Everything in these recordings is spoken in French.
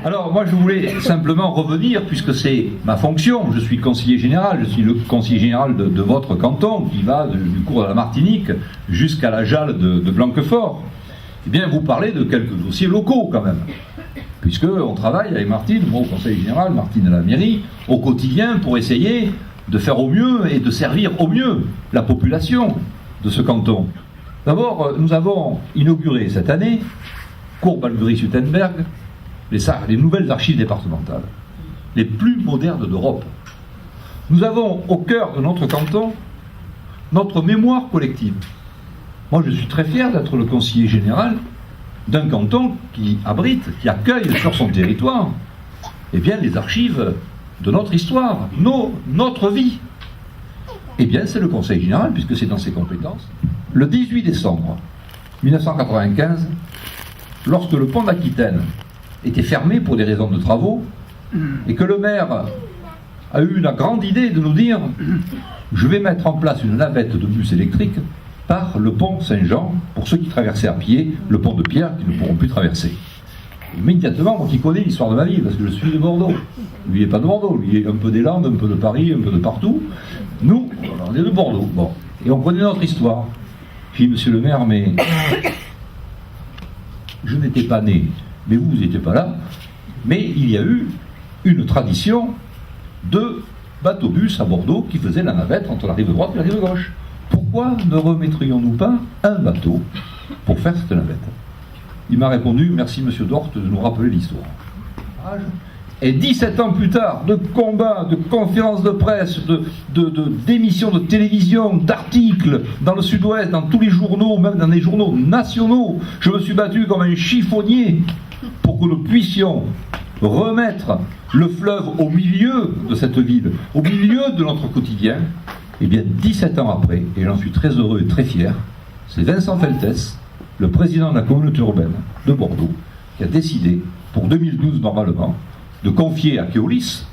Alors, moi, je voulais simplement revenir, puisque c'est ma fonction, je suis conseiller général, je suis le conseiller général de votre canton, qui va du cours de la Martinique jusqu'à la Jalle de Blanquefort. Eh bien, vous parlez de quelques dossiers locaux, quand même, puisqu'on travaille avec Martine, moi au conseil général, Martine à la mairie, au quotidien, pour essayer de faire au mieux et de servir au mieux la population de ce canton. D'abord, nous avons inauguré cette année, Cours Balguerie-Suttenberg, les nouvelles archives départementales, les plus modernes d'Europe. Nous avons au cœur de notre canton notre mémoire collective. Moi, je suis très fier d'être le conseiller général d'un canton qui abrite, qui accueille sur son territoire, eh bien, les archives de notre histoire, notre vie. Eh bien, c'est le conseil général, puisque c'est dans ses compétences. Le 18 décembre 1995, lorsque le pont d'Aquitaine était fermé pour des raisons de travaux, et que le maire a eu la grande idée de nous dire « Je vais mettre en place une navette de bus électrique par le pont Saint-Jean, pour ceux qui traversaient à pied le pont de Pierre, qui ne pourront plus traverser. » Immédiatement, moi qui connais l'histoire de ma vie, parce que je suis de Bordeaux. Lui, il n'est pas de Bordeaux, lui, il est un peu des Landes, un peu de Paris, un peu de partout. Nous, on est de Bordeaux. Bon. Et on connaît notre histoire. Puis, monsieur le maire, mais je n'étais pas né, mais vous n'étiez pas là, mais il y a eu une tradition de bateau-bus à Bordeaux qui faisait la navette entre la rive droite et la rive gauche. Pourquoi ne remettrions-nous pas un bateau pour faire cette navette? Il m'a répondu, merci monsieur Dort de nous rappeler l'histoire. Et 17 ans plus tard, de combats, de conférences de presse, d'émissions de télévision, d'articles dans le Sud-Ouest, dans tous les journaux, même dans les journaux nationaux, je me suis battu comme un chiffonnier pour que nous puissions remettre le fleuve au milieu de cette ville, au milieu de notre quotidien. Et bien 17 ans après, et j'en suis très heureux et très fier, c'est Vincent Feltès, le président de la communauté urbaine de Bordeaux, qui a décidé, pour 2012 normalement, de confier à Keolis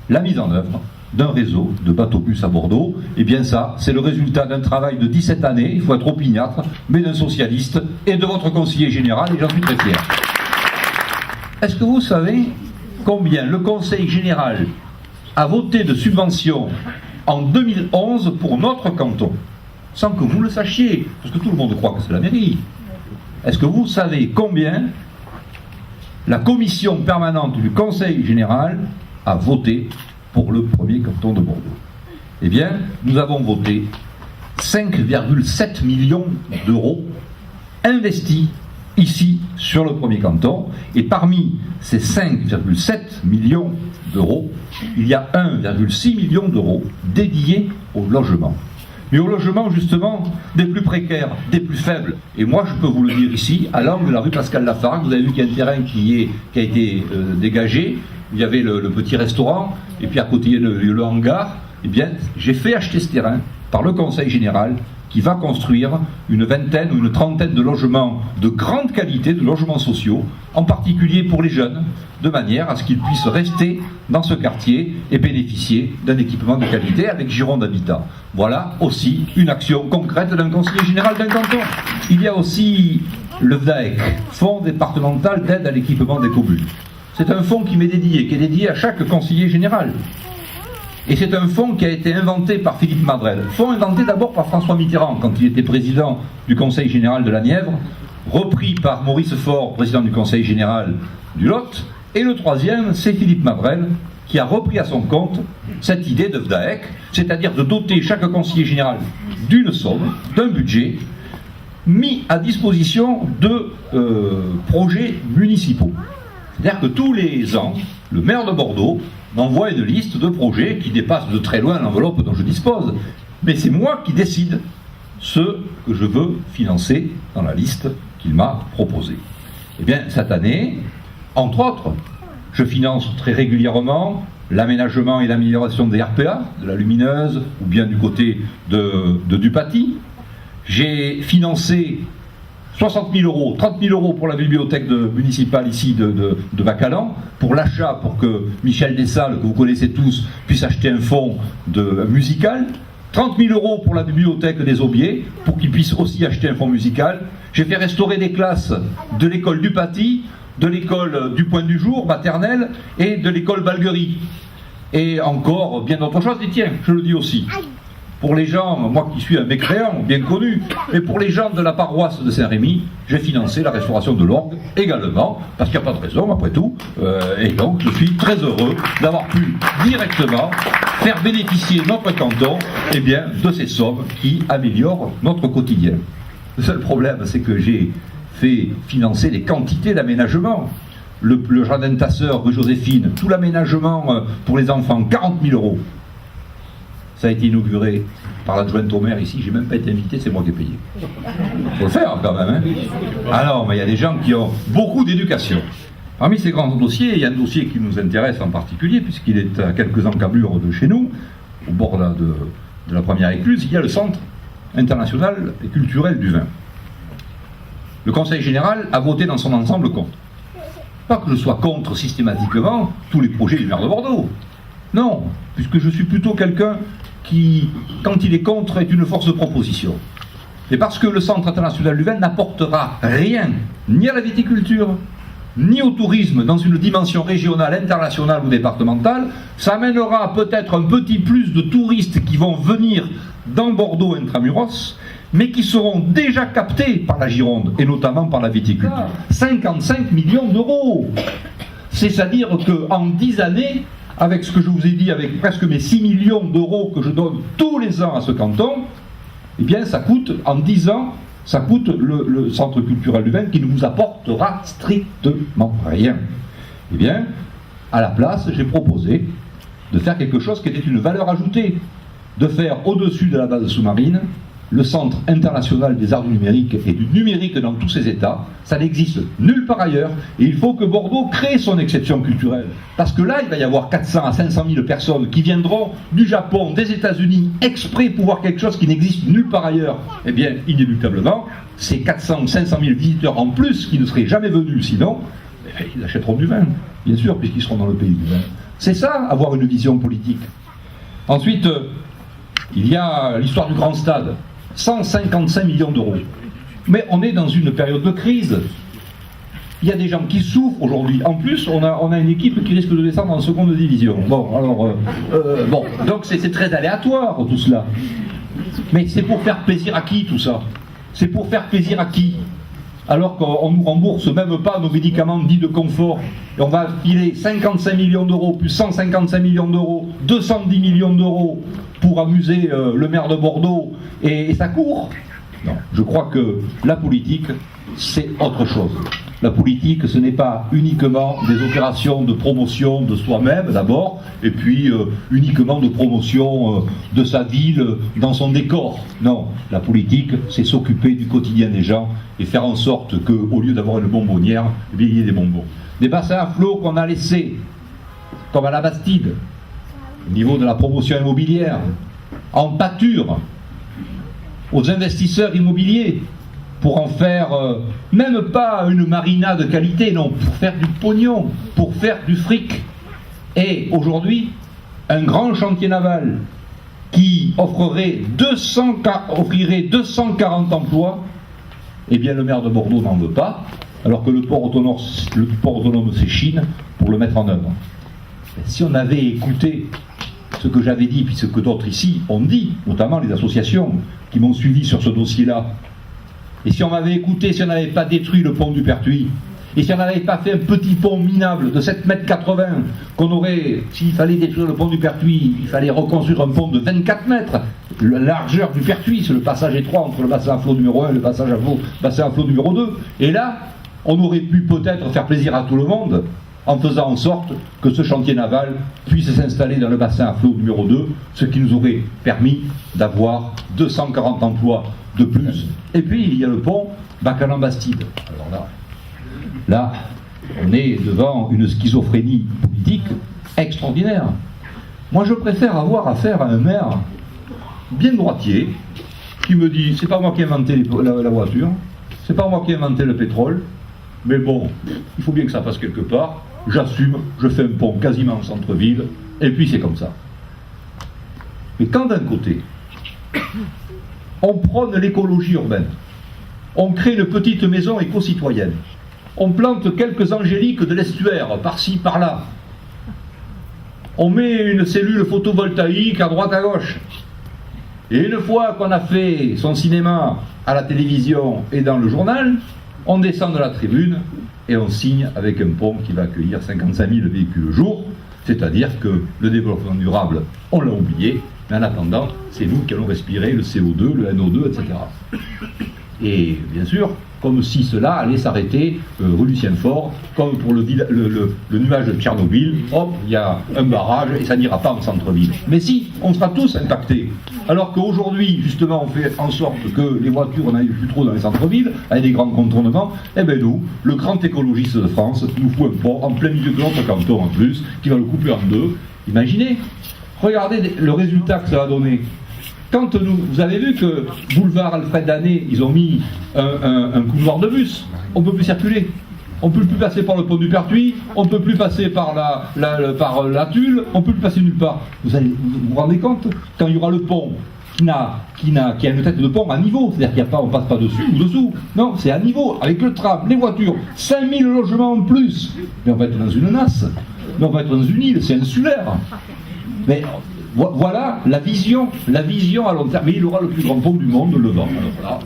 la mise en œuvre d'un réseau de bateaux-bus à Bordeaux. Et bien ça, c'est le résultat d'un travail de 17 années, il faut être opiniâtre, mais d'un socialiste et de votre conseiller général, et j'en suis très fier. Est-ce que vous savez combien le conseil général a voté de subventions en 2011 pour notre canton, sans que vous le sachiez, parce que tout le monde croit que c'est la mairie? Est-ce que vous savez combien la commission permanente du Conseil général a voté pour le premier canton de Bordeaux? Eh bien, nous avons voté 5,7 millions d'euros investis ici sur le premier canton, et parmi ces 5,7 millions d'euros, il y a 1,6 million d'euros dédiés au logement. Mais au logement, justement, des plus précaires, des plus faibles. Et moi, je peux vous le dire ici, à l'angle de la rue Pascal Lafargue, vous avez vu qu'il y a un terrain qui a été dégagé, il y avait le petit restaurant, et puis à côté, il y a le hangar. Eh bien, j'ai fait acheter ce terrain par le Conseil général, qui va construire une vingtaine ou une trentaine de logements de grande qualité, de logements sociaux, en particulier pour les jeunes, de manière à ce qu'ils puissent rester dans ce quartier et bénéficier d'un équipement de qualité avec giron d'habitat. Voilà aussi une action concrète d'un conseiller général d'un canton. Il y a aussi le FDAEC, Fonds départemental d'aide à l'équipement des communes. C'est un fonds qui est dédié à chaque conseiller général. Et c'est un fonds qui a été inventé par Philippe Madrel. Fonds inventé d'abord par François Mitterrand, quand il était président du Conseil général de la Nièvre, repris par Maurice Faure, président du Conseil général du Lot, et le troisième, c'est Philippe Madrel, qui a repris à son compte cette idée de FDAEC, c'est-à-dire de doter chaque conseiller général d'une somme, d'un budget, mis à disposition de projets municipaux. C'est-à-dire que tous les ans, le maire de Bordeaux m'envoie une liste de projets qui dépasse de très loin l'enveloppe dont je dispose. Mais c'est moi qui décide ce que je veux financer dans la liste qu'il m'a proposée. Eh bien, cette année, entre autres, je finance très régulièrement l'aménagement et l'amélioration des RPA, de la Lumineuse, ou bien du côté de Dupaty. J'ai financé 60 000 euros, 30 000 euros pour la bibliothèque municipale ici de Bacalan, pour l'achat, pour que Michel Dessalles, que vous connaissez tous, puisse acheter un fonds musical. 30 000 euros pour la bibliothèque des Aubiers, pour qu'il puisse aussi acheter un fonds musical. J'ai fait restaurer des classes de l'école Dupaty de l'école du Point du Jour, maternelle, et de l'école Balguerie. Et encore bien d'autres choses, et tiens, je le dis aussi, pour les gens, moi qui suis un mécréant bien connu, mais pour les gens de la paroisse de Saint-Rémy, j'ai financé la restauration de l'orgue également, parce qu'il n'y a pas de raison après tout, et donc je suis très heureux d'avoir pu directement faire bénéficier notre canton eh bien, de ces sommes qui améliorent notre quotidien. Le seul problème, c'est que j'ai fait financer des quantités d'aménagements. Le jardin tasseur rue Joséphine, tout l'aménagement pour les enfants, 40 000 €. Ça a été inauguré par l'adjointe au maire ici, j'ai même pas été invité, c'est moi qui ai payé. Faut le faire quand même, hein. Alors, mais il y a des gens qui ont beaucoup d'éducation. Parmi ces grands dossiers, il y a un dossier qui nous intéresse en particulier, puisqu'il est à quelques encablures de chez nous, au bord de la première écluse, il y a le Centre international et culturel du vin. Le Conseil général a voté dans son ensemble contre. Pas que je sois contre systématiquement tous les projets du maire de Bordeaux. Non, puisque je suis plutôt quelqu'un qui, quand il est contre, est une force de proposition. Et parce que le Centre international du vin n'apportera rien, ni à la viticulture, ni au tourisme dans une dimension régionale, internationale ou départementale, ça amènera peut-être un petit plus de touristes qui vont venir dans Bordeaux intramuros, mais qui seront déjà captés par la Gironde, et notamment par la viticulture. 55 millions d'euros. C'est-à-dire qu'en 10 années, avec ce que je vous ai dit, avec presque mes 6 millions d'euros que je donne tous les ans à ce canton, eh bien ça coûte, en 10 ans, ça coûte le centre culturel du vin qui ne vous apportera strictement rien. Eh bien, à la place, j'ai proposé de faire quelque chose qui était une valeur ajoutée, de faire au-dessus de la base sous-marine le Centre international des arts du numérique et du numérique dans tous ses états. Ça n'existe nulle part ailleurs, et il faut que Bordeaux crée son exception culturelle. Parce que là, il va y avoir 400 à 500 000 personnes qui viendront du Japon, des États-Unis, exprès pour voir quelque chose qui n'existe nulle part ailleurs. Eh bien, inéluctablement, ces 400 ou 500 000 visiteurs en plus, qui ne seraient jamais venus sinon, ils achèteront du vin, bien sûr, puisqu'ils seront dans le pays du vin. C'est ça, avoir une vision politique. Ensuite, il y a l'histoire du grand stade. 155 millions d'euros. Mais on est dans une période de crise. Il y a des gens qui souffrent aujourd'hui. En plus, on a une équipe qui risque de descendre en seconde division. Bon, alors, donc c'est très aléatoire tout cela. Mais c'est pour faire plaisir à qui tout ça? C'est pour faire plaisir à qui? Alors qu'on ne nous rembourse même pas nos médicaments dits de confort. Et on va filer 55 millions d'euros, plus 155 millions d'euros, 210 millions d'euros pour amuser le maire de Bordeaux et sa cour. Non, je crois que la politique, c'est autre chose. La politique, ce n'est pas uniquement des opérations de promotion de soi-même d'abord, et puis uniquement de promotion de sa ville dans son décor. Non, la politique, c'est s'occuper du quotidien des gens et faire en sorte qu'au lieu d'avoir une bonbonnière, il y ait des bonbons. Des bassins à flot qu'on a laissés, comme à la Bastide, au niveau de la promotion immobilière, en pâture aux investisseurs immobiliers, pour en faire même pas une marina de qualité, non, pour faire du pognon, pour faire du fric. Et aujourd'hui, un grand chantier naval qui offrirait 240 emplois, eh bien le maire de Bordeaux n'en veut pas, alors que le port autonome s'échine pour le mettre en œuvre. Si on avait écouté ce que j'avais dit, puis ce que d'autres ici ont dit, notamment les associations qui m'ont suivi sur ce dossier-là, et si on m'avait écouté, si on n'avait pas détruit le pont du Pertuis, et si on n'avait pas fait un petit pont minable de 7,80 m, qu'on aurait, s'il fallait détruire le pont du Pertuis, il fallait reconstruire un pont de 24 mètres, la largeur du Pertuis, c'est le passage étroit entre le bassin à flot numéro 1 et le bassin à flot numéro 2. Et là, on aurait pu peut-être faire plaisir à tout le monde en faisant en sorte que ce chantier naval puisse s'installer dans le bassin à flot numéro 2, ce qui nous aurait permis d'avoir 240 emplois de plus. Et puis il y a le pont Bacalan-Bastide. Alors là, on est devant une schizophrénie politique extraordinaire. Moi je préfère avoir affaire à un maire bien droitier qui me dit, c'est pas moi qui ai inventé la voiture, c'est pas moi qui ai inventé le pétrole, mais bon, il faut bien que ça passe quelque part, j'assume, je fais un pont quasiment en centre-ville, et puis c'est comme ça. Mais quand d'un côté, on prône l'écologie urbaine, on crée une petite maison éco-citoyenne, on plante quelques angéliques de l'estuaire, par-ci, par-là. On met une cellule photovoltaïque à droite, à gauche. Et une fois qu'on a fait son cinéma à la télévision et dans le journal, on descend de la tribune et on signe avec un pont qui va accueillir 55 000 véhicules au jour. C'est-à-dire que le développement durable, on l'a oublié, mais en attendant, c'est nous qui allons respirer le CO2, le NO2, etc. Et bien sûr, comme si cela allait s'arrêter rue Lucien Faure, comme pour le nuage de Tchernobyl, hop, il y a un barrage et ça n'ira pas en centre-ville. Mais si, on sera tous impactés. Alors qu'aujourd'hui, justement, on fait en sorte que les voitures n'aillent plus trop dans les centres-villes, avec des grands contournements, eh bien nous, le grand écologiste de France, nous fout un pont en plein milieu de notre canton en plus, qui va le couper en deux. Imaginez, regardez le résultat que ça va donner. Quand vous avez vu que boulevard Alfred Danet, ils ont mis un couloir de bus, on ne peut plus circuler. On ne peut plus passer par le pont du Pertuis, on ne peut plus passer par la Tulle, on ne peut plus passer nulle part. Vous vous rendez compte? Quand il y aura le pont qui a une tête de pont à niveau, c'est-à-dire qu'on ne passe pas dessus ou dessous. Non, c'est à niveau, avec le tram, les voitures, 5000 logements en plus. Mais on va être dans une nasse, mais on va être dans une île, c'est insulaire. Mais voilà la vision à long terme. Mais il aura le plus grand pont du monde, le vent. Alors, voilà.